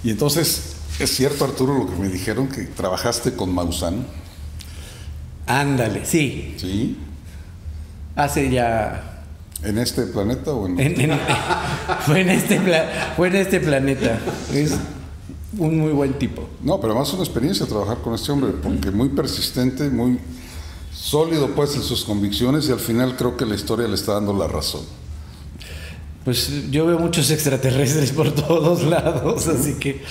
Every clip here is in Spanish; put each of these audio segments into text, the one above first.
Y entonces, es cierto, Arturo, lo que me dijeron, que trabajaste con Maussan. Ándale, sí. Sí. Hace ya... ¿En este planeta o en...? Fue en este planeta. Es un muy buen tipo. No, pero además es una experiencia trabajar con este hombre, porque muy persistente, muy sólido pues en sus convicciones, y al final creo que la historia le está dando la razón. Pues yo veo muchos extraterrestres por todos lados, así que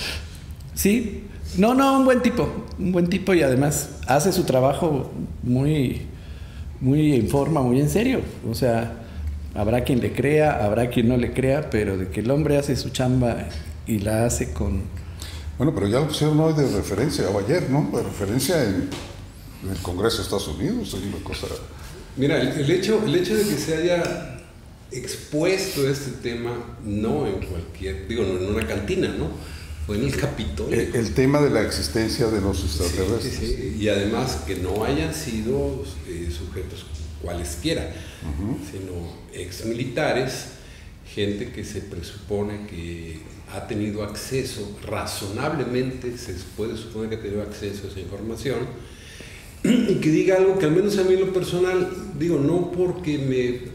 sí. No, un buen tipo, y además hace su trabajo muy en forma, muy en serio. O sea, habrá quien le crea, habrá quien no le crea, pero de que el hombre hace su chamba y la hace con... Bueno, pero ya lo pusieron hoy de referencia, o ayer, ¿no? De referencia en el Congreso de Estados Unidos, es una cosa... Mira, el hecho de que se haya expuesto este tema, no en cualquier, digo, no en una cantina, ¿no? Fue en el Capitolio. El tema de la existencia de los extraterrestres. Sí. Y además que no hayan sido sujetos cualesquiera, sino exmilitares, gente que se presupone que ha tenido acceso, razonablemente se puede suponer que ha tenido acceso a esa información, y que diga algo que al menos a mí en lo personal, digo, no porque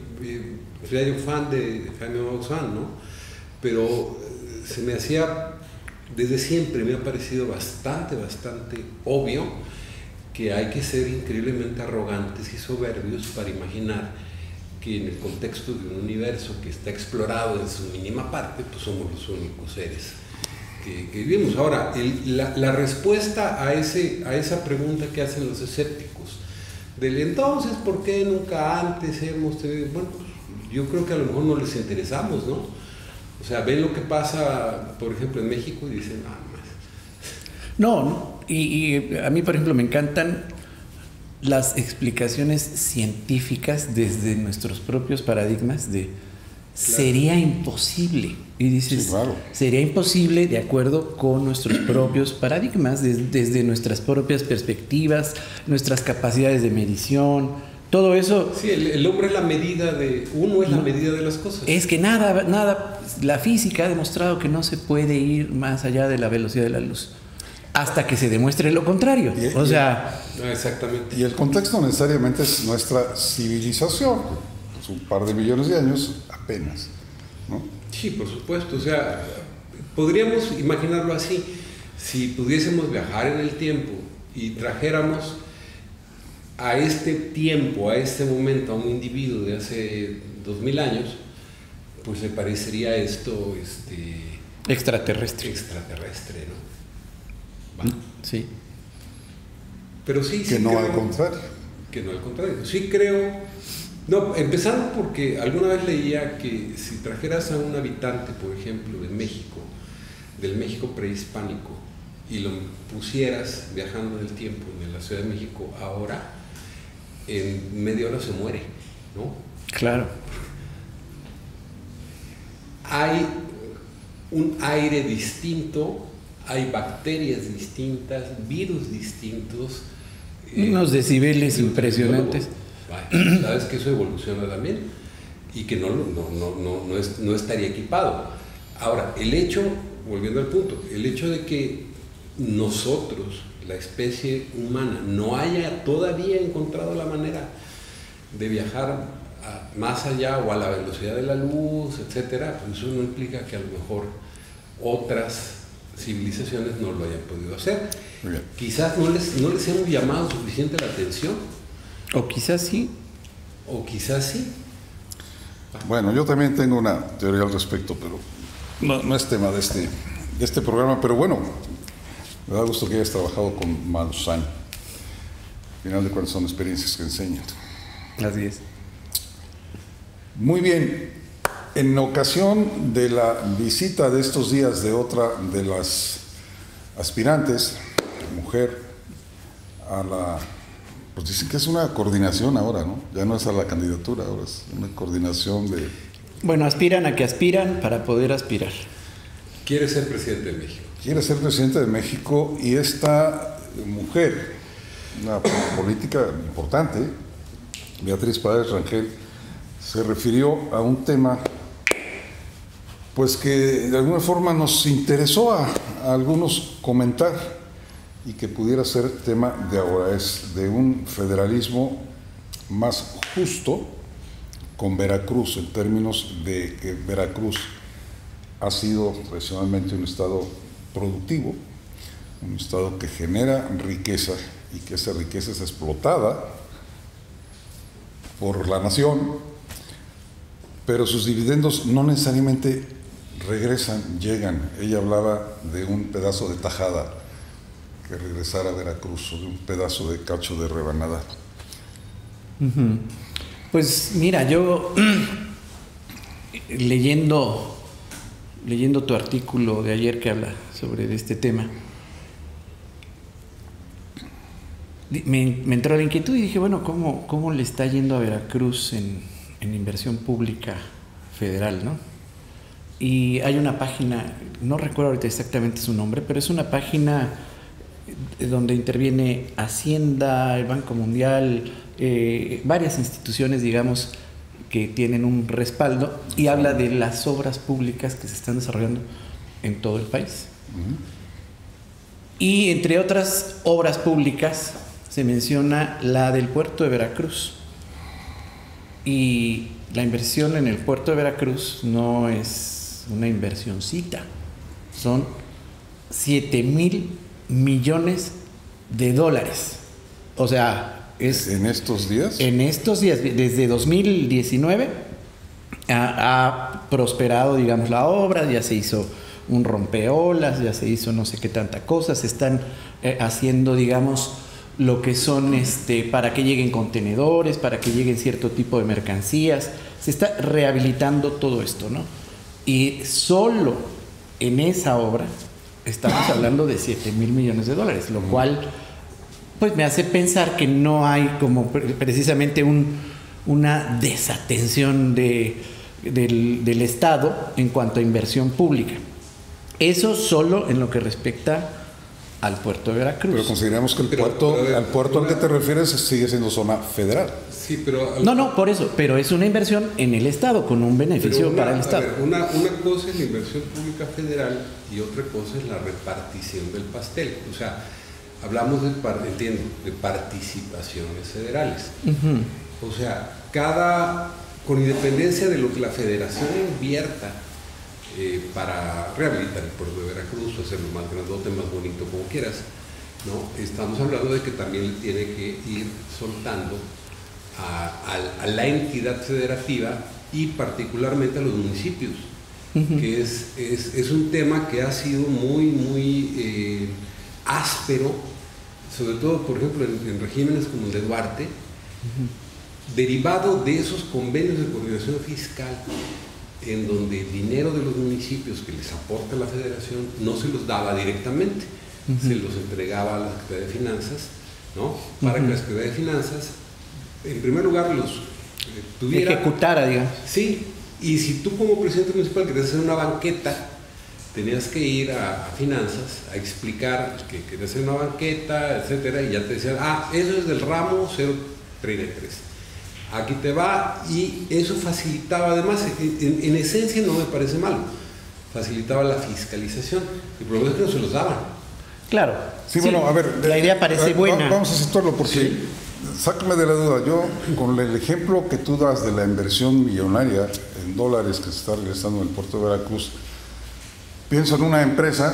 sea yo fan de Jaime Maussan, ¿no? Pero se me hacía, desde siempre me ha parecido bastante obvio que hay que ser increíblemente arrogantes y soberbios para imaginar que en el contexto de un universo que está explorado en su mínima parte, pues somos los únicos seres que vivimos. Ahora, la respuesta a esa pregunta que hacen los escépticos, del entonces, ¿por qué nunca antes hemos tenido? Bueno, pues, yo creo que a lo mejor no les interesamos, ¿no? O sea, ven lo que pasa, por ejemplo, en México y dicen, ah, más. No, y a mí, por ejemplo, me encantan las explicaciones científicas desde nuestros propios paradigmas de sería imposible. Y dices, sí, claro, sería imposible de acuerdo con nuestros propios paradigmas, desde nuestras propias perspectivas, nuestras capacidades de medición, todo eso. Sí, el hombre es la medida de, uno es la medida de las cosas. Es que nada, la física ha demostrado que no se puede ir más allá de la velocidad de la luz, hasta que se demuestre lo contrario. O sea... Exactamente. Y el contexto necesariamente es nuestra civilización, pues un par de millones de años apenas, ¿no? Sí, por supuesto. O sea, podríamos imaginarlo así. Si pudiésemos viajar en el tiempo y trajéramos a este tiempo, a este momento, a un individuo de hace 2000 años, pues le parecería esto extraterrestre, ¿no? Va. Sí. Pero sí que no creo, al contrario. Que no al contrario. Sí creo. No, empezando porque alguna vez leía que si trajeras a un habitante, por ejemplo, de México, del México prehispánico, y lo pusieras viajando en el tiempo en la Ciudad de México ahora, en media hora se muere, ¿no? Claro. Hay un aire distinto, hay bacterias distintas, virus distintos. Unos decibeles impresionantes. Sabes que eso evoluciona también y que no estaría equipado. Ahora, el hecho, volviendo al punto, el hecho de que nosotros, la especie humana, no haya todavía encontrado la manera de viajar más allá o a la velocidad de la luz, etcétera, pues eso no implica que a lo mejor otras civilizaciones no lo hayan podido hacer. Quizás no les hemos llamado suficiente la atención. O quizás sí. O quizás sí. Bueno, yo también tengo una teoría al respecto, pero no es tema de este programa, pero bueno, me da gusto que hayas trabajado con Maussan. Al final de cuentas son experiencias que enseñan. Así es. Muy bien, en ocasión de la visita de estos días de otra de las aspirantes, mujer, a la... Pues dicen que es una coordinación ahora, ¿no? Ya no es a la candidatura, ahora es una coordinación de... Bueno, aspiran a que aspiran para poder aspirar. Quiere ser presidente de México. Quiere ser presidente de México, y esta mujer, una política importante, Beatriz Paredes Rangel, se refirió a un tema pues que de alguna forma nos interesó a algunos comentar y que pudiera ser tema de ahora, es de un federalismo más justo con Veracruz, en términos de que Veracruz ha sido tradicionalmente un estado productivo, un estado que genera riqueza y que esa riqueza es explotada por la nación, pero sus dividendos no necesariamente regresan, llegan. Ella hablaba de un pedazo de tajada que regresara a Veracruz, o de un pedazo de cacho de rebanada. Pues mira, yo leyendo tu artículo de ayer que habla sobre este tema, me entró la inquietud y dije, bueno, ¿cómo le está yendo a Veracruz en inversión pública federal, ¿no? Y hay una página, no recuerdo ahorita exactamente su nombre, pero es una página donde interviene Hacienda, el Banco Mundial, varias instituciones, digamos, que tienen un respaldo, y habla de las obras públicas que se están desarrollando en todo el país. Y entre otras obras públicas se menciona la del puerto de Veracruz. Y la inversión en el puerto de Veracruz no es una inversioncita, son 7,000 millones de dólares. O sea, es... ¿En estos días? En estos días, desde 2019, ha prosperado, digamos, la obra, ya se hizo un rompeolas, ya se hizo no sé qué tanta cosa, se están haciendo, digamos, lo que son para que lleguen contenedores, para que lleguen cierto tipo de mercancías, se está rehabilitando todo esto, ¿no? Y solo en esa obra estamos hablando de 7,000 millones de dólares, lo cual pues me hace pensar que no hay como precisamente una desatención del Estado en cuanto a inversión pública. Eso solo en lo que respecta al puerto de Veracruz. Pero consideramos que al puerto al que te refieres sigue siendo zona federal. Sí, pero... No, por eso, pero es una inversión en el Estado, con un beneficio para el Estado. Una cosa es la inversión pública federal y otra cosa es la repartición del pastel. O sea, hablamos de participaciones federales. O sea, con independencia de lo que la federación invierta para rehabilitar el puerto de Veracruz o hacerlo más grandote, más bonito, como quieras, ¿no? Estamos hablando de que también le tiene que ir soltando a la entidad federativa y particularmente a los municipios, que es un tema que ha sido muy áspero, sobre todo, por ejemplo, en regímenes como el de Duarte, derivado de esos convenios de coordinación fiscal, en donde el dinero de los municipios que les aporta la federación no se los daba directamente, se los entregaba a la Secretaría de Finanzas, ¿no? Para que la Secretaría de Finanzas, en primer lugar, los tuviera... ejecutara, digamos. Sí, y si tú como presidente municipal querías hacer una banqueta, tenías que ir a Finanzas a explicar que querías hacer una banqueta, etcétera, y ya te decían, eso es del ramo 033. Aquí te va, y eso facilitaba, además, en esencia no me parece malo, facilitaba la fiscalización. El problema es que no se los daban. Claro. Sí, bueno, a ver. La idea parece buena. Vamos a situarlo porque, sácame de la duda, yo con el ejemplo que tú das de la inversión millonaria en dólares que se está realizando en el puerto de Veracruz, pienso en una empresa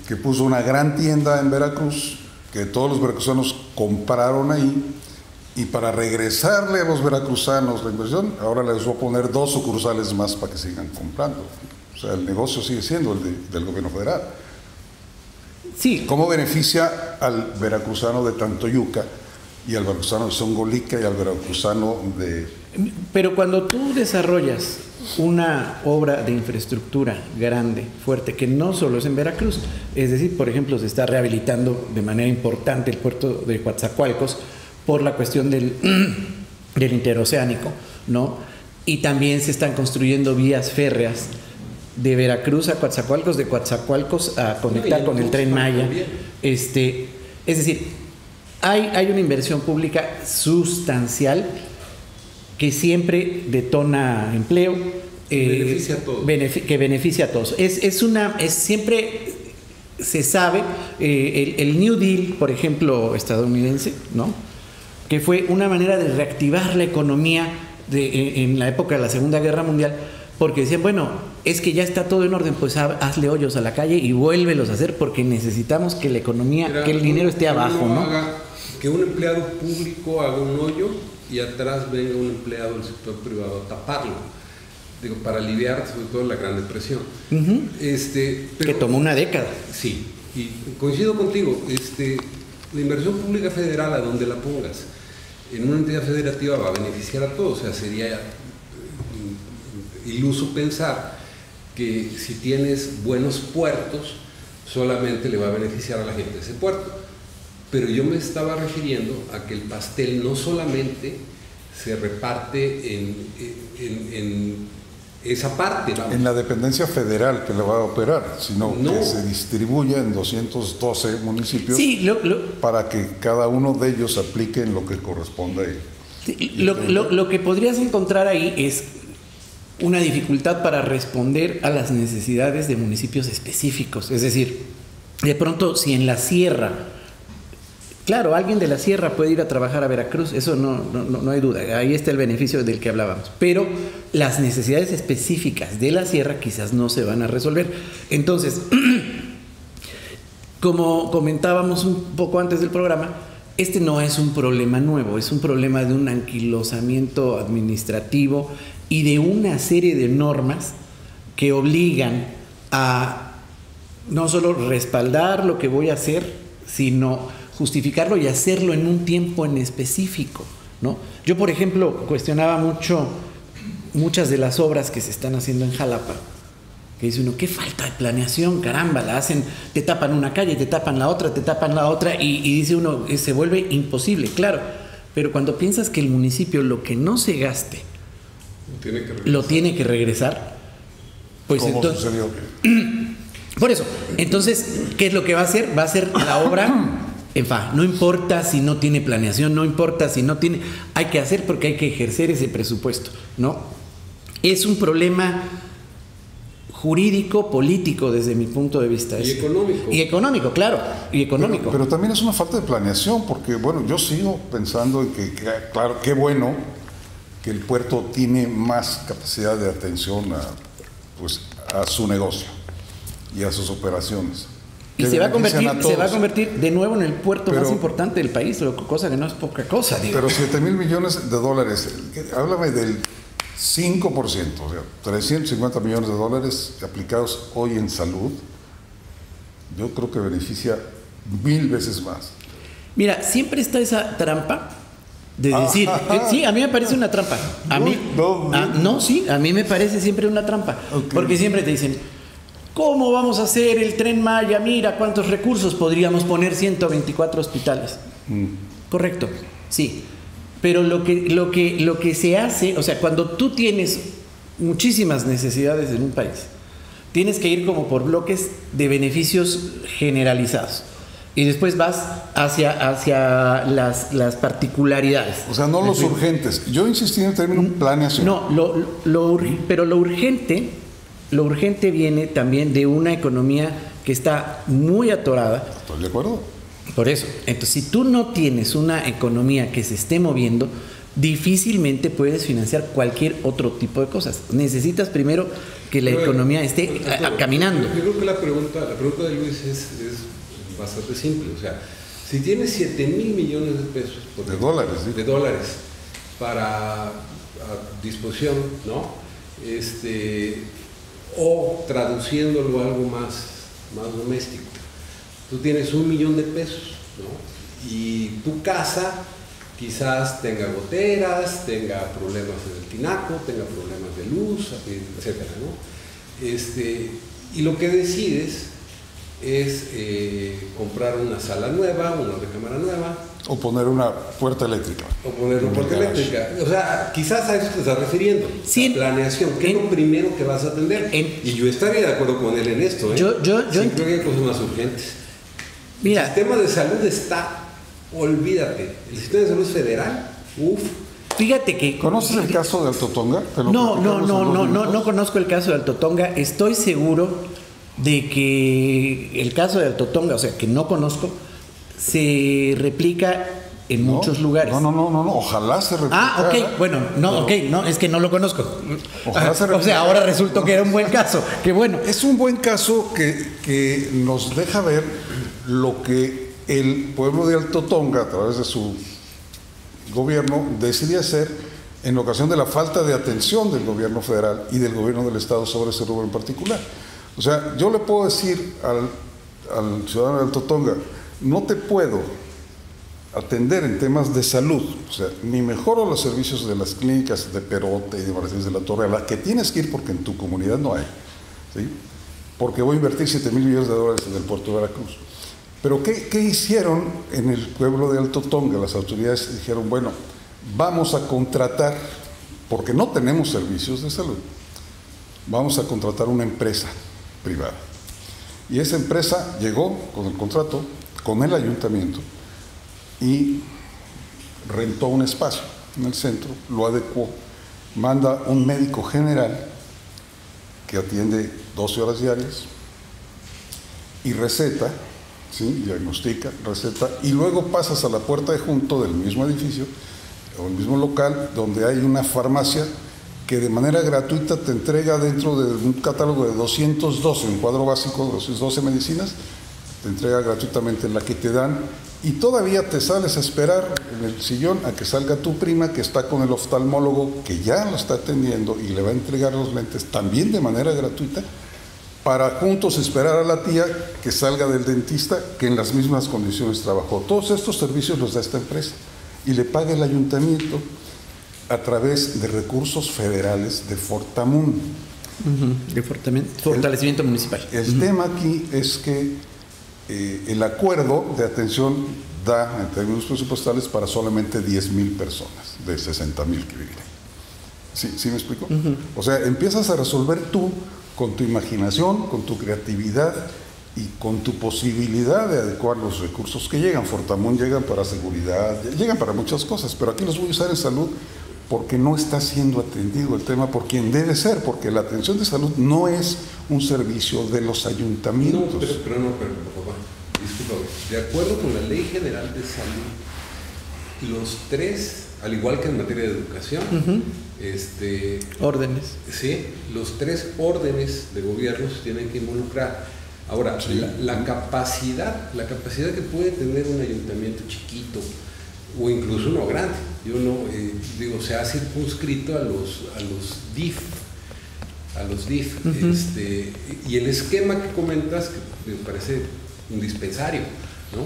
que puso una gran tienda en Veracruz, que todos los veracruzanos compraron ahí, y para regresarle a los veracruzanos la inversión, ahora les voy a poner 2 sucursales más para que sigan comprando. O sea, el negocio sigue siendo el del gobierno federal. Sí. ¿Cómo beneficia al veracruzano de Tantoyuca y al veracruzano de Songolica y al veracruzano de... Pero cuando tú desarrollas una obra de infraestructura grande, fuerte, que no solo es en Veracruz, es decir, por ejemplo, se está rehabilitando de manera importante el puerto de Coatzacoalcos por la cuestión del interoceánico, ¿no? Y también se están construyendo vías férreas de Veracruz a Coatzacoalcos, de Coatzacoalcos a conectar con el Tren Maya. Es decir, hay una inversión pública sustancial que siempre detona empleo, beneficia a todos. Que beneficia a todos. Siempre se sabe, el New Deal, por ejemplo, estadounidense, ¿no? Que fue una manera de reactivar la economía en la época de la Segunda Guerra Mundial, porque decían, bueno, es que ya está todo en orden, pues hazle hoyos a la calle y vuélvelos a hacer, porque necesitamos que la economía, que el dinero esté abajo, ¿no? Que un empleado público haga un hoyo y atrás venga un empleado del sector privado a taparlo. Digo, para aliviar sobre todo la Gran Depresión. Que tomó una década. Sí, y coincido contigo, la inversión pública federal, a donde la pongas, en una entidad federativa va a beneficiar a todos. O sea, sería iluso pensar que si tienes buenos puertos, solamente le va a beneficiar a la gente de ese puerto. Pero yo me estaba refiriendo a que el pastel no solamente se reparte en esa parte, vamos, en la dependencia federal que le va a operar, sino que se distribuya en 212 municipios, sí, para que cada uno de ellos aplique en lo que corresponde a él. Sí, lo que podrías encontrar ahí es una dificultad para responder a las necesidades de municipios específicos. Es decir, de pronto, si en la sierra, claro, alguien de la sierra puede ir a trabajar a Veracruz, eso no hay duda, ahí está el beneficio del que hablábamos, pero las necesidades específicas de la sierra quizás no se van a resolver. Entonces, como comentábamos un poco antes del programa, este no es un problema nuevo, es un problema de un anquilosamiento administrativo y de una serie de normas que obligan a no solo respaldar lo que voy a hacer, sino justificarlo y hacerlo en un tiempo en específico, ¿no? Yo, por ejemplo, cuestionaba muchas de las obras que se están haciendo en Jalapa, que dice uno, qué falta de planeación, caramba, la hacen, te tapan una calle, te tapan la otra, y dice uno, se vuelve imposible, claro, pero cuando piensas que el municipio lo que no se gaste lo tiene que regresar, pues ¿cómo entonces sucedió? Por eso, entonces, ¿qué es lo que va a hacer? Va a ser la obra en fa. No importa si no tiene planeación, no importa si no tiene... Hay que hacer porque hay que ejercer ese presupuesto, ¿no? Es un problema jurídico, político, desde mi punto de vista. Y económico. Y económico, claro, y económico. Pero también es una falta de planeación, porque, bueno, yo sigo pensando en que claro, qué bueno que el puerto tiene más capacidad de atención a su negocio y a sus operaciones. Y se va a convertir de nuevo en el puerto más importante del país, cosa que no es poca cosa, digo. Pero 7,000 millones de dólares, háblame del 5%, o sea, 350 millones de dólares aplicados hoy en salud, yo creo que beneficia 1000 veces más. Mira, siempre está esa trampa de decir, sí, a mí me parece una trampa. A mí me parece siempre una trampa. Okay. Porque siempre te dicen, ¿cómo vamos a hacer el Tren Maya? Mira cuántos recursos podríamos poner, 124 hospitales. Correcto, sí. Pero lo que se hace, o sea, cuando tú tienes muchísimas necesidades en un país, tienes que ir como por bloques de beneficios generalizados. Y después vas hacia las particularidades. O sea, no los urgentes. Yo insistí en el término planeación. No, pero lo urgente viene también de una economía que está muy atorada. Estoy de acuerdo. Por eso. Entonces, si tú no tienes una economía que se esté moviendo, difícilmente puedes financiar cualquier otro tipo de cosas. Necesitas primero que la economía esté caminando. Yo creo que la pregunta de Luis es bastante simple. O sea, si tienes 7,000 millones de pesos de dólares para disposición, ¿no? O traduciéndolo a algo más doméstico, tú tienes 1 millón de pesos, ¿no? Y tu casa quizás tenga goteras, tenga problemas en el tinaco, tenga problemas de luz, etcétera, ¿no? Y lo que decides es comprar una sala nueva, una recámara nueva. O poner una puerta eléctrica. O sea, quizás a eso te estás refiriendo. Sí, la planeación, ¿qué es lo primero que vas a atender? Y yo estaría de acuerdo con él en esto. Yo creo que hay cosas más urgentes. Mira, el sistema de salud está, olvídate, el sistema de salud federal, Fíjate que... ¿Conoces el caso de Alto Tonga? No conozco el caso de Alto Tonga. Estoy seguro de que el caso de Alto Tonga, o sea, que no conozco, se replica en muchos lugares. No, ojalá se replicara. Ok, bueno, no, es que no lo conozco. Ojalá se replicara. O sea, ahora resultó que era un buen caso, qué bueno. Es un buen caso que nos deja ver lo que el pueblo de Alto Tonga, a través de su gobierno, decide hacer en ocasión de la falta de atención del gobierno federal y del gobierno del estado sobre ese rubro en particular. O sea, yo le puedo decir al ciudadano de Alto Tonga, no te puedo atender en temas de salud, o sea, ni mejoro los servicios de las clínicas de Perote y de Martínez de la Torre, a las que tienes que ir porque en tu comunidad no hay, ¿sí? Porque voy a invertir $7,000 millones en el puerto de Veracruz. Pero ¿qué hicieron en el pueblo de Alto Tonga? Las autoridades dijeron, bueno, vamos a contratar, porque no tenemos servicios de salud, vamos a contratar una empresa privada. Y esa empresa llegó con el contrato, con el ayuntamiento, y rentó un espacio en el centro, lo adecuó, manda un médico general que atiende 12 horas diarias y receta, ¿sí? Diagnostica, receta, y luego pasas a la puerta de junto del mismo edificio o el mismo local donde hay una farmacia que de manera gratuita te entrega dentro de un catálogo de 212, un cuadro básico de 212 medicinas, te entrega gratuitamente la que te dan y todavía te sales a esperar en el sillón a que salga tu prima que está con el oftalmólogo que ya lo está atendiendo y le va a entregar los lentes también de manera gratuita para juntos esperar a la tía que salga del dentista que en las mismas condiciones trabajó. Todos estos servicios los da esta empresa y le paga el ayuntamiento a través de recursos federales de Fortamun. De fortalecimiento municipal. El tema aquí es que el acuerdo de atención da en términos presupuestales para solamente 10,000 personas de 60,000 que viven ahí. ¿Sí me explico? O sea, empiezas a resolver tú con tu imaginación, con tu creatividad y con tu posibilidad de adecuar los recursos que llegan. Fortamun llegan para seguridad, llegan para muchas cosas, pero aquí los voy a usar en salud porque no está siendo atendido el tema por quien debe ser, porque la atención de salud no es un servicio de los ayuntamientos. No, pero por favor, disculpa, de acuerdo con la Ley General de Salud, los tres, al igual que en materia de educación, órdenes. Sí, los tres órdenes de gobierno se tienen que involucrar. Ahora, sí. la capacidad que puede tener un ayuntamiento chiquito o incluso uno grande, yo no se ha circunscrito a los DIF, y el esquema que comentas, que me parece un dispensario, ¿no?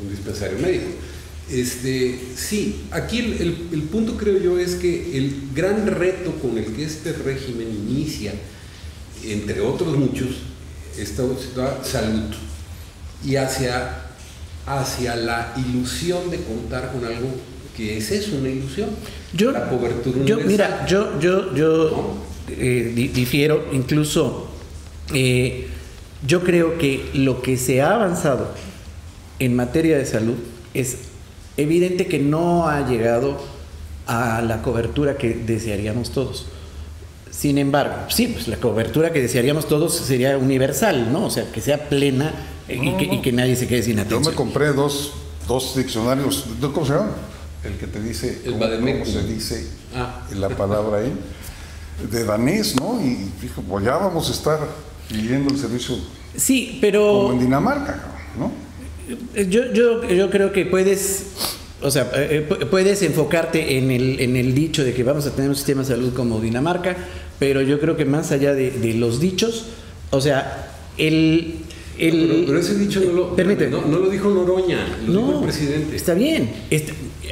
Un dispensario médico. Sí, aquí el punto creo yo es que el gran reto con el que este régimen inicia, entre otros muchos, esta salud y hacia la ilusión de contar con algo que es eso, una ilusión, la cobertura universal. Mira, yo difiero, incluso yo creo que lo que se ha avanzado en materia de salud es evidente que no ha llegado a la cobertura que desearíamos todos. Sin embargo, sí, pues la cobertura que desearíamos todos sería universal, ¿no? O sea, que sea plena y que nadie se quede sin atención. Yo me compré dos diccionarios, ¿cómo se llama? El que te dice, ¿cómo se dice la palabra ahí? De danés, ¿no? Y dijo, pues ya vamos a estar pidiendo el servicio. Sí, pero... como en Dinamarca, ¿no? Yo creo que puedes... O sea, puedes enfocarte en el dicho de que vamos a tener un sistema de salud como Dinamarca, pero yo creo que más allá de los dichos, o sea, pero ese dicho no lo dijo Noroña, lo dijo el presidente. Está bien.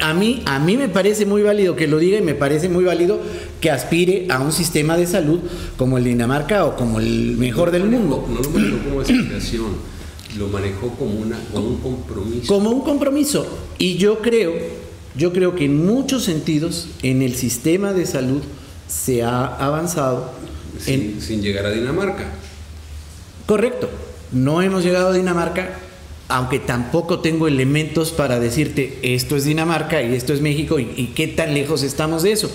A mí me parece muy válido que lo diga y me parece muy válido que aspire a un sistema de salud como el Dinamarca o como el mejor del mundo. No lo manejó como aspiración, lo manejó como un compromiso. Como un compromiso. Y yo creo que en muchos sentidos en el sistema de salud se ha avanzado. Sin llegar a Dinamarca. Correcto. No hemos llegado a Dinamarca, aunque tampoco tengo elementos para decirte esto es Dinamarca y esto es México y qué tan lejos estamos de eso.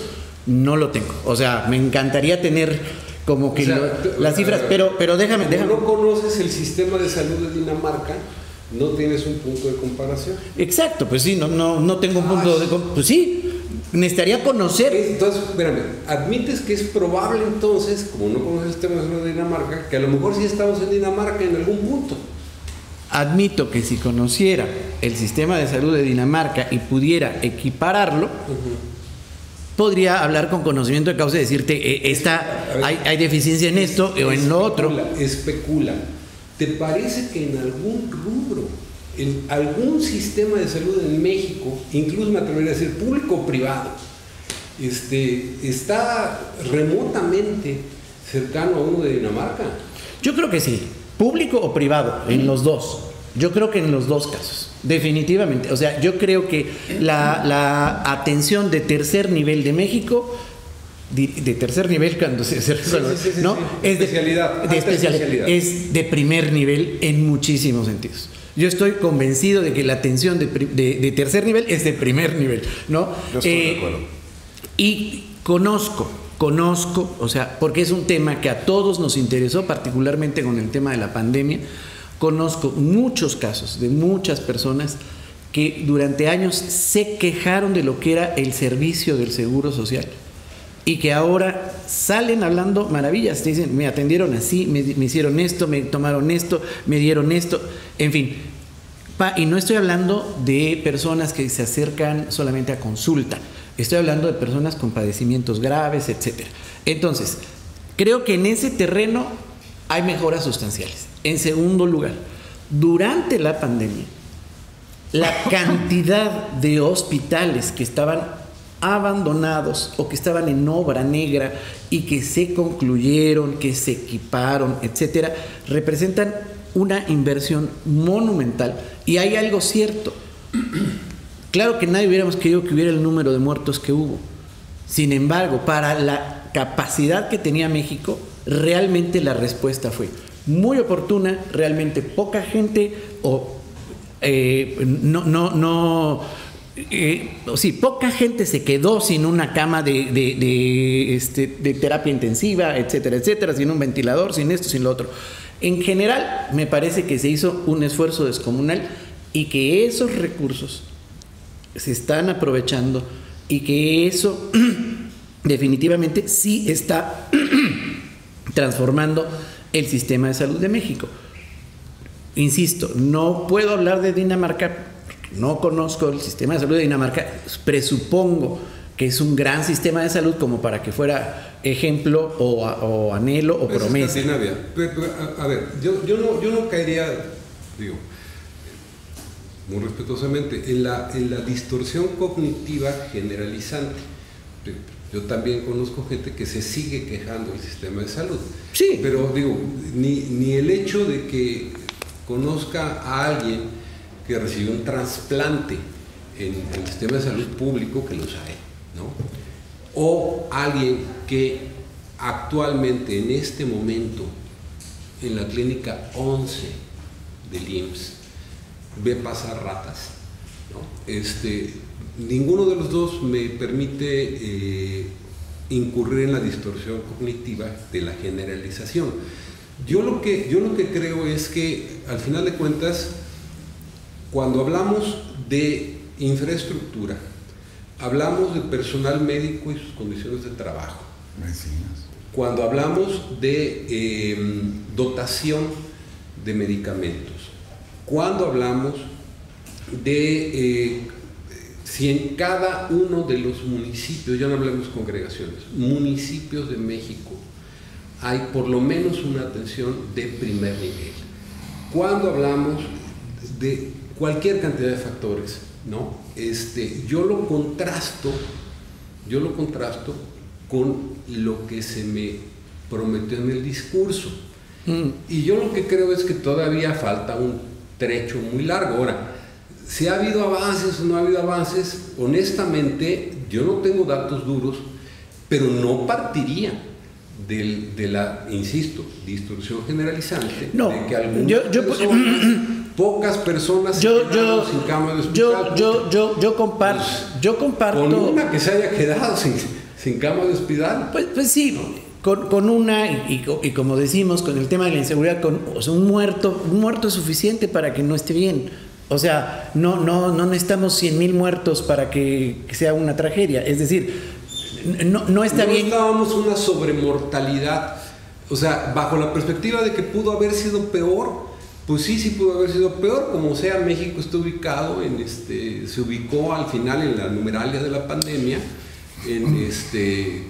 No lo tengo. O sea, me encantaría tener como que las cifras, pero déjame. No conoces el sistema de salud de Dinamarca, no tienes un punto de comparación. Exacto, pues sí, no tengo un punto de comparación. Pues sí, necesitaría conocer. Entonces, espérame, admites que es probable entonces, como no conoces el sistema de salud de Dinamarca, que a lo mejor sí estamos en Dinamarca en algún punto. Admito que si conociera el sistema de salud de Dinamarca y pudiera equipararlo, podría hablar con conocimiento de causa y decirte, hay deficiencia en esto o en lo otro. Especula. ¿Te parece que en algún rubro, en algún sistema de salud en México, incluso me atrevería a decir público o privado, está remotamente cercano a uno de Dinamarca? Yo creo que sí. Público o privado, en los dos. Yo creo que en los dos casos, definitivamente. O sea, yo creo que la atención de tercer nivel de México, de tercer nivel cuando se resuelve, ¿no? Es especialidad. Es de primer nivel en muchísimos sentidos. Yo estoy convencido de que la atención de tercer nivel es de primer nivel, ¿no? Yo estoy de acuerdo. Y conozco, o sea, porque es un tema que a todos nos interesó, particularmente con el tema de la pandemia. Conozco muchos casos de muchas personas que durante años se quejaron de lo que era el servicio del Seguro Social y que ahora salen hablando maravillas. Te dicen, me atendieron así, me hicieron esto, me tomaron esto, me dieron esto, en fin. Y no estoy hablando de personas que se acercan solamente a consulta. Estoy hablando de personas con padecimientos graves, etcétera. Entonces, creo que en ese terreno hay mejoras sustanciales. En segundo lugar, durante la pandemia, la cantidad de hospitales que estaban abandonados o que estaban en obra negra y que se concluyeron, que se equiparon, etcétera, representan una inversión monumental. Y hay algo cierto. Claro que nadie hubiéramos querido que hubiera el número de muertos que hubo. Sin embargo, para la capacidad que tenía México, realmente la respuesta fue muy oportuna, realmente poca gente poca gente se quedó sin una cama de terapia intensiva, etcétera, etcétera, sin un ventilador, sin esto, sin lo otro. En general, me parece que se hizo un esfuerzo descomunal y que esos recursos se están aprovechando y que eso definitivamente sí está transformando el sistema de salud de México. Insisto, no puedo hablar de Dinamarca, no conozco el sistema de salud de Dinamarca, presupongo que es un gran sistema de salud como para que fuera ejemplo o anhelo o promesa. A ver, yo no caería, digo, muy respetuosamente, en la distorsión cognitiva generalizante. Yo también conozco gente que se sigue quejando del sistema de salud. Sí. Pero digo, ni el hecho de que conozca a alguien que recibió un trasplante en el sistema de salud público, que los hay, ¿no? O alguien que actualmente, en este momento, en la clínica 11 del IMSS, ve pasar ratas, ¿no? Ninguno de los dos me permite incurrir en la distorsión cognitiva de la generalización. Yo lo que creo es que, al final de cuentas, cuando hablamos de infraestructura, hablamos de personal médico y sus condiciones de trabajo. Medicinas. Cuando hablamos de dotación de medicamentos, cuando hablamos de si en cada uno de los municipios, ya no hablemos congregaciones, municipios de México, hay por lo menos una atención de primer nivel. Cuando hablamos de cualquier cantidad de factores, ¿no? Yo lo contrasto con lo que se me prometió en el discurso. Y yo lo que creo es que todavía falta un trecho muy largo. Ahora, si ha habido avances o no ha habido avances, honestamente, yo no tengo datos duros, pero no partiría de la, insisto, distorsión generalizante. No, de que algunas pocas personas se quedaron sin cama de hospital. Yo comparto. Con una que se haya quedado sin cama de hospital. Pues sí, con una, y como decimos, con el tema de la inseguridad, o sea, un muerto es suficiente para que no esté bien. O sea, no necesitamos 100,000 muertos para que sea una tragedia. Es decir, no está bien. No estábamos una sobremortalidad. O sea, bajo la perspectiva de que pudo haber sido peor, pues sí pudo haber sido peor. Como sea, México está ubicado se ubicó al final en la numeralia de la pandemia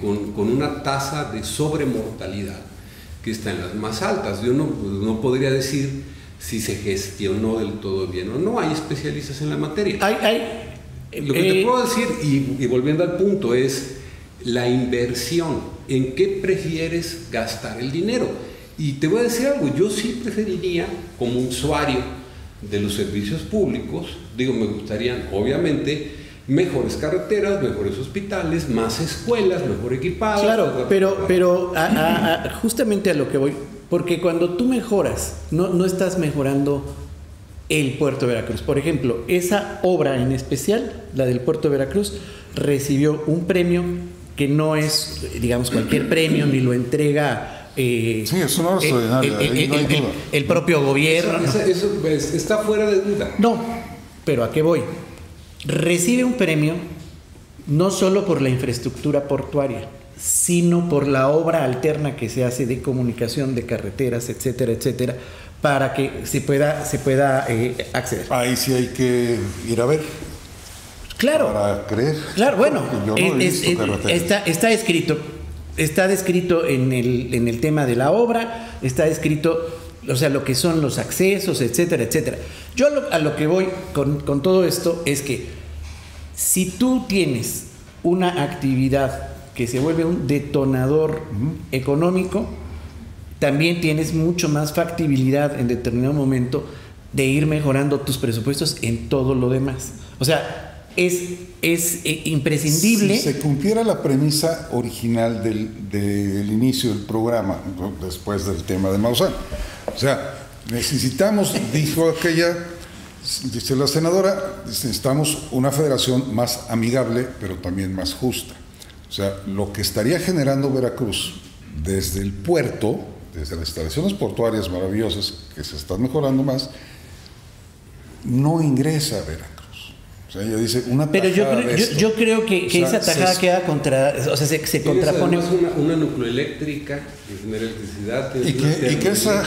con una tasa de sobremortalidad que está en las más altas. Yo no podría decir si se gestionó del todo bien o no. Hay especialistas en la materia. Lo que te puedo decir, y volviendo al punto, es la inversión. ¿En qué prefieres gastar el dinero? Y te voy a decir algo, yo sí preferiría, como usuario de los servicios públicos, me gustarían, obviamente, mejores carreteras, mejores hospitales, más escuelas, mejor equipadas. Claro, pero justamente a lo que voy, porque cuando tú mejoras, no estás mejorando el puerto de Veracruz. Por ejemplo, esa obra en especial, la del puerto de Veracruz, recibió un premio que no es, digamos, cualquier premio, ni lo entrega sí, es una obra extraordinaria, el propio gobierno. Eso está fuera de duda. No, pero ¿a qué voy? Recibe un premio no solo por la infraestructura portuaria, sino por la obra alterna que se hace de comunicación, de carreteras, etcétera, etcétera, para que se pueda acceder. Ahí sí hay que ir a ver. Claro. Para creer. Claro, bueno, yo no he visto está descrito en el tema de la obra, está descrito, o sea, lo que son los accesos, etcétera, etcétera. Yo a lo que voy con todo esto es que si tú tienes una actividad que se vuelve un detonador económico, también tienes mucho más factibilidad en determinado momento de ir mejorando tus presupuestos en todo lo demás. O sea, es imprescindible. Si se cumpliera la premisa original del inicio del programa, ¿no? Después del tema de Maussan. O sea, necesitamos, dijo dice la senadora, necesitamos una federación más amigable, pero también más justa. O sea, lo que estaría generando Veracruz desde el puerto, desde las instalaciones portuarias maravillosas que se están mejorando más, no ingresa a Veracruz. O sea, ella dice una tajada. Pero yo creo que esa tajada queda se contrapone. Una nucleoeléctrica que genera electricidad. Y que esa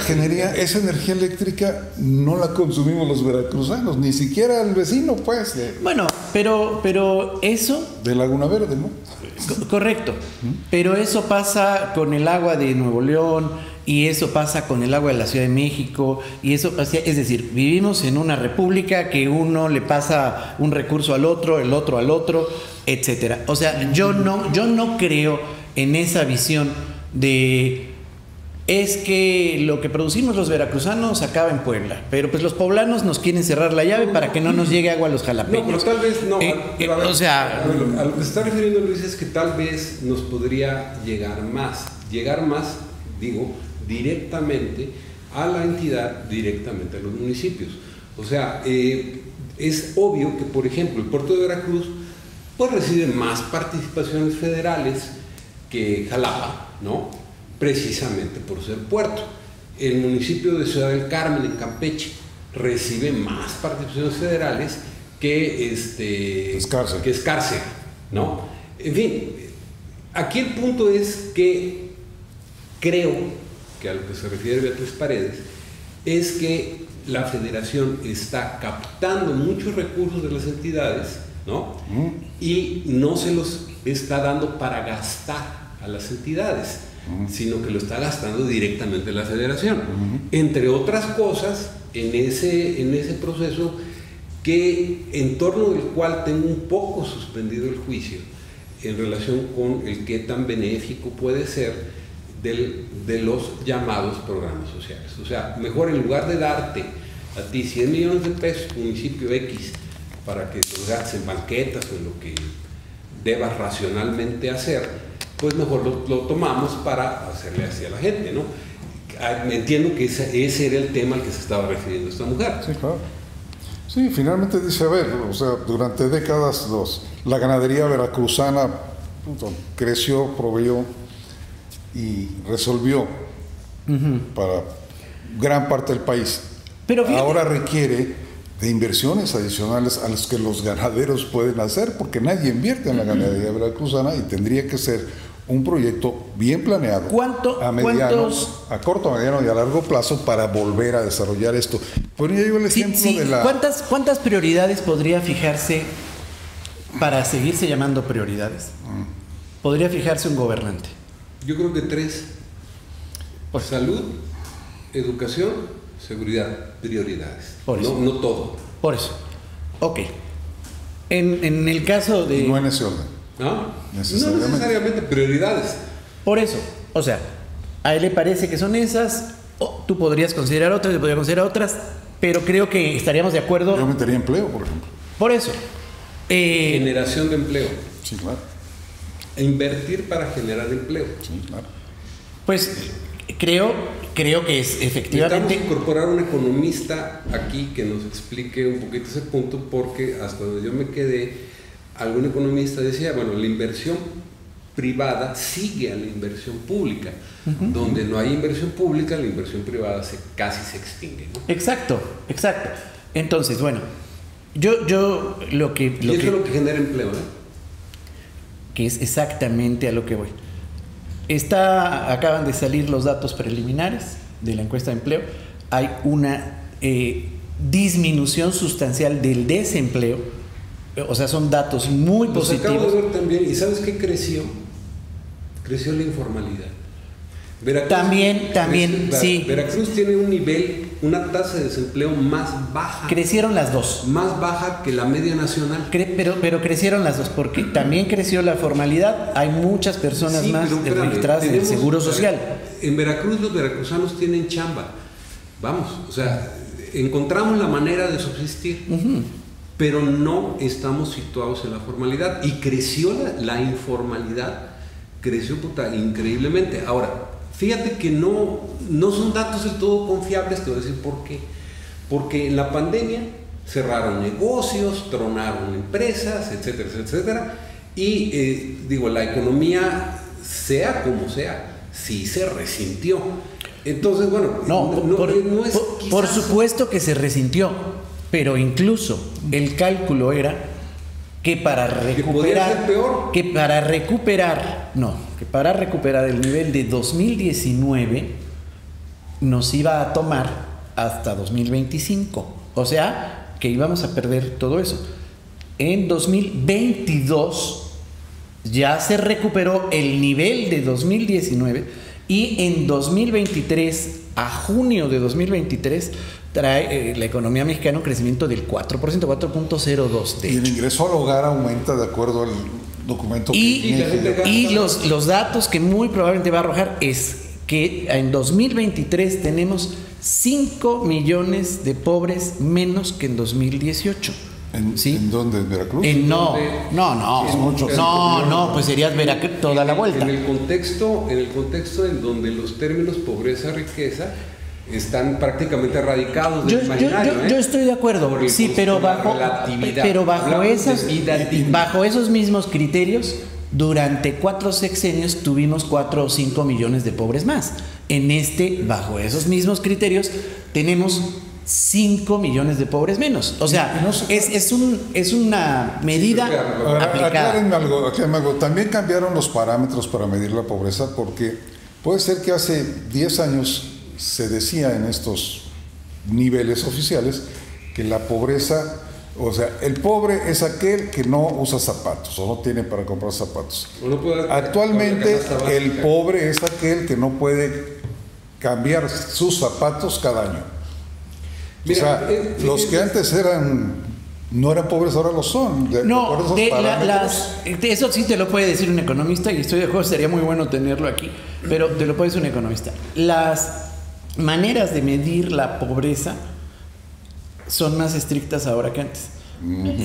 energía eléctrica no la consumimos los veracruzanos, ni siquiera el vecino, pues. Bueno, pero eso. De Laguna Verde, ¿no? Correcto. Pero eso pasa con el agua de Nuevo León. Y eso pasa con el agua de la Ciudad de México, y eso, es decir, vivimos en una república que uno le pasa un recurso al otro, el otro al otro, etcétera. O sea, yo no creo en esa visión de es que lo que producimos los veracruzanos acaba en Puebla, pero pues los poblanos nos quieren cerrar la llave para que no nos llegue agua a los jalapeños. No, pero tal vez no. O sea, a lo que se está refiriendo Luis es que tal vez nos podría llegar más, digo, directamente a la entidad, directamente a los municipios. O sea, es obvio que, por ejemplo, el puerto de Veracruz pues recibe más participaciones federales que Jalapa, ¿no? Precisamente por ser puerto. El municipio de Ciudad del Carmen, en Campeche, recibe más participaciones federales que Escárcega, ¿no? En fin, aquí el punto es que creo que a lo que se refiere Beatriz Paredes, es que la federación está captando muchos recursos de las entidades, ¿no? Y no se los está dando para gastar a las entidades, sino que lo está gastando directamente la federación. Entre otras cosas, en ese proceso en torno del cual tengo un poco suspendido el juicio en relación con el qué tan benéfico puede ser de los llamados programas sociales. O sea, mejor en lugar de darte a ti 100 millones de pesos, municipio X, para que los gastes en banquetas o en lo que debas racionalmente hacer, pues mejor lo tomamos para hacerle así a la gente, ¿no? me entiendo que ese era el tema al que se estaba refiriendo esta mujer. Sí, claro. Sí, finalmente dice, a ver, o sea, durante décadas la ganadería veracruzana creció, proveyó y resolvió para gran parte del país. Pero fíjate, ahora requiere de inversiones adicionales a las que los ganaderos pueden hacer, porque nadie invierte en la ganadería veracruzana y tendría que ser un proyecto bien planeado a corto, mediano y a largo plazo para volver a desarrollar esto. Ponía yo el ejemplo de la... ¿Cuántas prioridades podría fijarse para seguirse llamando prioridades? Podría fijarse un gobernante. Yo creo que 3. Pues, salud, educación, seguridad, prioridades. Por eso. No todo. Por eso. Ok. En el caso de... No en ese orden. No necesariamente prioridades. Por eso. O sea, a él le parece que son esas, tú podrías considerar otras, yo podría considerar otras, pero creo que estaríamos de acuerdo. Yo metería empleo, por ejemplo. Por eso. Generación de empleo. Sí, claro. Invertir para generar empleo. Sí, claro. Pues creo que es efectivamente... Necesitamos incorporar un economista aquí que nos explique un poquito ese punto, porque hasta donde yo me quedé, algún economista decía, bueno, la inversión privada sigue a la inversión pública. Donde no hay inversión pública, la inversión privada casi se extingue, ¿no? Exacto. Entonces, bueno, yo lo que... Y eso es lo que genera empleo, ¿eh? Que es exactamente a lo que voy. Acaban de salir los datos preliminares de la encuesta de empleo. Hay una disminución sustancial del desempleo. O sea, son datos muy positivos. Acabo de ver también, ¿y sabes qué creció? Creció la informalidad. Veracruz, también, sí. Veracruz tiene una tasa de desempleo más baja. Crecieron las dos. Más baja que la media nacional. Pero crecieron las dos, porque también creció la formalidad. Hay muchas personas más registradas en el Seguro Social. En Veracruz los veracruzanos tienen chamba. Vamos, o sea, encontramos la manera de subsistir. Pero no estamos situados en la formalidad. Y creció la informalidad. Creció increíblemente. Ahora, fíjate que no son datos del todo confiables, te voy a decir por qué. Porque en la pandemia cerraron negocios, tronaron empresas, etcétera, etcétera. Y la economía, sea como sea, sí se resintió. Entonces, bueno, por supuesto que se resintió, pero incluso el cálculo era que para recuperar el nivel de 2019 nos iba a tomar hasta 2025. O sea, que íbamos a perder todo eso. En 2022 ya se recuperó el nivel de 2019 y en 2023, a junio de 2023, trae la economía mexicana un crecimiento del 4%, 4.02%. Y el ingreso al hogar aumenta de acuerdo al documento y los datos que muy probablemente va a arrojar es que en 2023 tenemos 5 millones de pobres menos que en 2018. ¿Sí? ¿En dónde? ¿En Veracruz? No, pues serías Veracruz toda la vuelta. En el contexto en donde los términos pobreza-riqueza están prácticamente erradicados del imaginario. Yo estoy de acuerdo, sí, pero bajo esos mismos criterios, durante 4 sexenios tuvimos 4 o 5 millones de pobres más. Bajo esos mismos criterios, tenemos 5 millones de pobres menos. O sea, es una medida aplicada. Aclárenme algo. También cambiaron los parámetros para medir la pobreza, porque puede ser que hace 10 años se decía en estos niveles oficiales que la pobreza, o sea, el pobre es aquel que no usa zapatos o no tiene para comprar zapatos. Actualmente el pobre es aquel que no puede cambiar sus zapatos cada año. Mira, los que antes no eran pobres, ahora lo son. Eso sí te lo puede decir un economista, y estoy de acuerdo, sería muy bueno tenerlo aquí, pero te lo puede decir un economista. Las maneras de medir la pobreza son más estrictas ahora que antes.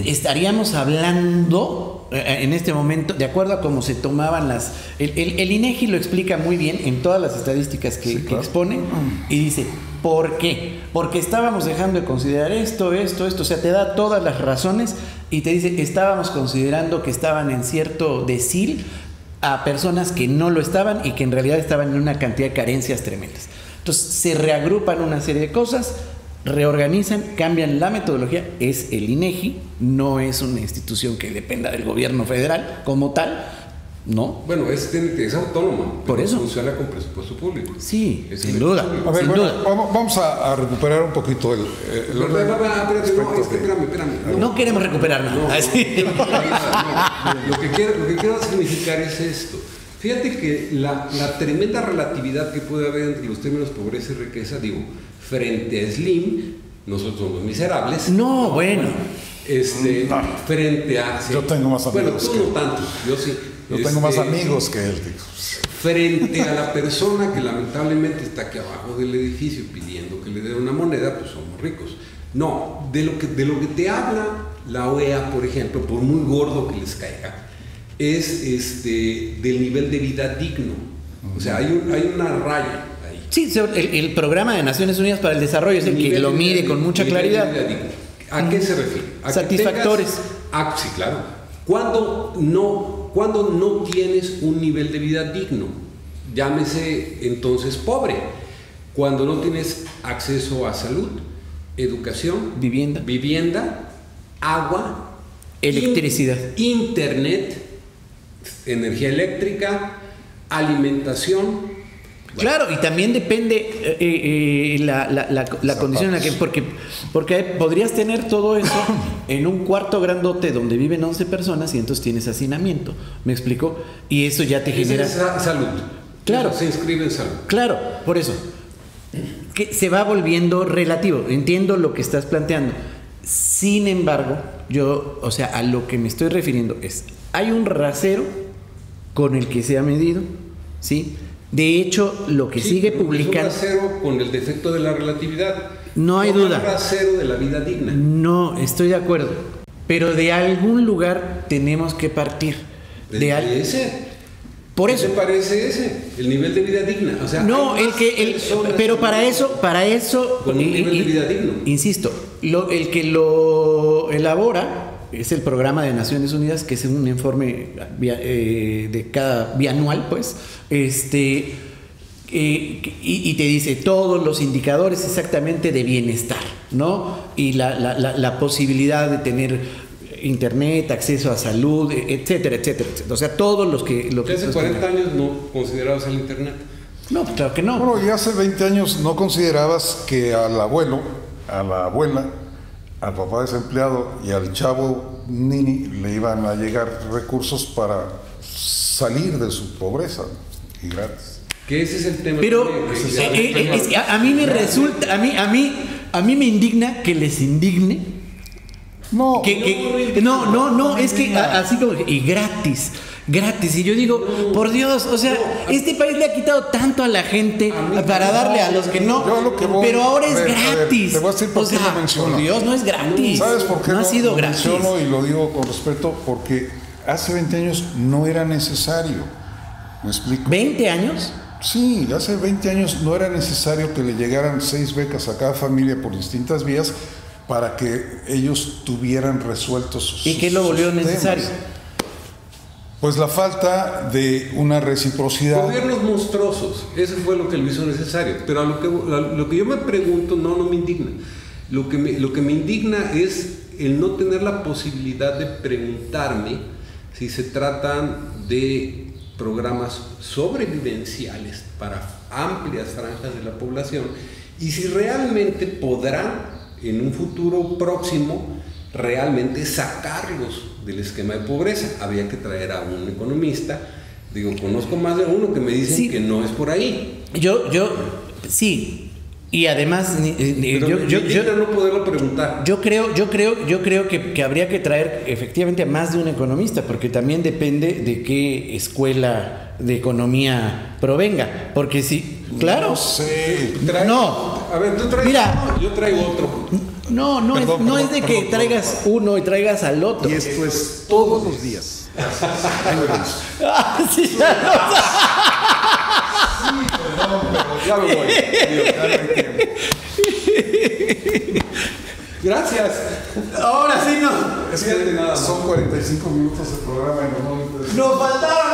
estaríamos hablando en este momento, de acuerdo a cómo se tomaban las... El INEGI lo explica muy bien en todas las estadísticas que expone, y dice, ¿por qué? Porque estábamos dejando de considerar esto, o sea, te da todas las razones y te dice, estábamos considerando que estaban en cierto decil a personas que no lo estaban y que en realidad estaban en una cantidad de carencias tremendas. Entonces se reagrupan una serie de cosas, reorganizan, cambian la metodología. Es el INEGI, no es una institución que dependa del gobierno federal como tal, ¿no? Bueno, es autónoma. Por eso funciona con presupuesto público. Sí, sin duda. A ver, sin bueno, duda. vamos a recuperar un poquito el orden. Espérame. No queremos recuperar nada. No quiero recuperar nada, no. Lo que quiero significar es esto. Fíjate que la tremenda relatividad que puede haber entre los términos pobreza y riqueza, digo, frente a Slim, nosotros somos miserables. No, bueno. Frente a... Yo tengo más amigos. Bueno, tú no tanto, yo sí. Yo tengo más amigos que él, digo. Frente a la persona que lamentablemente está aquí abajo del edificio pidiendo que le den una moneda, pues somos ricos. No, de lo que te habla la OEA, por ejemplo, por muy gordo que les caiga, es del nivel de vida digno. O sea, hay una raya ahí. Sí, el Programa de Naciones Unidas para el Desarrollo es el que lo mide con mucha claridad. ¿A qué se refiere? ¿A satisfactores? Sí, claro. ¿Cuándo no tienes un nivel de vida digno? Llámese entonces pobre. Cuando no tienes acceso a salud, educación, vivienda, agua, electricidad, internet, energía eléctrica, alimentación. Claro, y también depende la condición en la que... Porque podrías tener todo eso en un cuarto grandote donde viven 11 personas y entonces tienes hacinamiento. ¿Me explico? Y eso ya te genera... Es salud. Claro. Eso se inscribe en salud. Claro, por eso. Que se va volviendo relativo. Entiendo lo que estás planteando. Sin embargo, a lo que me estoy refiriendo es... Hay un rasero con el que se ha medido, ¿sí? De hecho, lo que sigue publicando... Es un rasero con el defecto de la relatividad. No hay duda. Es un rasero de la vida digna. No, estoy de acuerdo. Pero de algún lugar tenemos que partir. Ese. Por eso. ¿Qué te parece ese? El nivel de vida digna. O sea, no, pero para eso. Con un nivel de vida digno. Insisto, el que lo elabora es el Programa de Naciones Unidas, que es un informe de cada bianual, pues, y te dice todos los indicadores exactamente de bienestar, ¿no? Y la posibilidad de tener internet, acceso a salud, etcétera, etcétera, etcétera. O sea, todos los que... Hace 40 años no considerabas el internet. No, claro que no. Bueno, y hace 20 años no considerabas que al abuelo, a la abuela, al papá desempleado y al chavo nini le iban a llegar recursos para salir de su pobreza, y gratis. Que ese es el tema. Pero es que a mí me resulta, a mí me indigna que les indigne. No, es que así como y gratis. Y yo digo, por Dios, o sea, este país le ha quitado tanto a la gente para darle a los que no, pero ahora es gratis. Te voy a decir por qué lo menciono. Por Dios, no es gratis. ¿Sabes por qué no ha sido lo gratis? menciono? Y lo digo con respeto porque hace 20 años no era necesario. ¿Me explico? ¿20 años? Sí, hace 20 años no era necesario que le llegaran 6 becas a cada familia por distintas vías para que ellos tuvieran resueltos sus... ¿Y qué lo volvió necesario? Pues la falta de una reciprocidad. Gobiernos monstruosos, eso fue lo que lo hizo necesario. Pero lo que yo me pregunto, no me indigna. Lo que me indigna es el no tener la posibilidad de preguntarme si se tratan de programas sobrevivenciales para amplias franjas de la población y si realmente podrán en un futuro próximo realmente sacarlos del esquema de pobreza. Había que traer a un economista. Digo, conozco más de uno que me dicen que no es por ahí. Yo sí. Y además yo no poderlo preguntar. Yo creo que habría que traer efectivamente a más de un economista, porque también depende de qué escuela de economía provenga. Porque sí, claro. No sé. No. A ver, tú traes. Mira, yo traigo otro. No, no, Perdón, es de que perdón, traigas perdón. uno y traigas al otro. Y esto es todos los días. Ahí lo ves. Ah, sí, ya Perdón, pero ya me voy. Ya no hay tiempo. Gracias. Ahora sí no. Es que son 45 minutos de programa y normalmente... Nos faltaron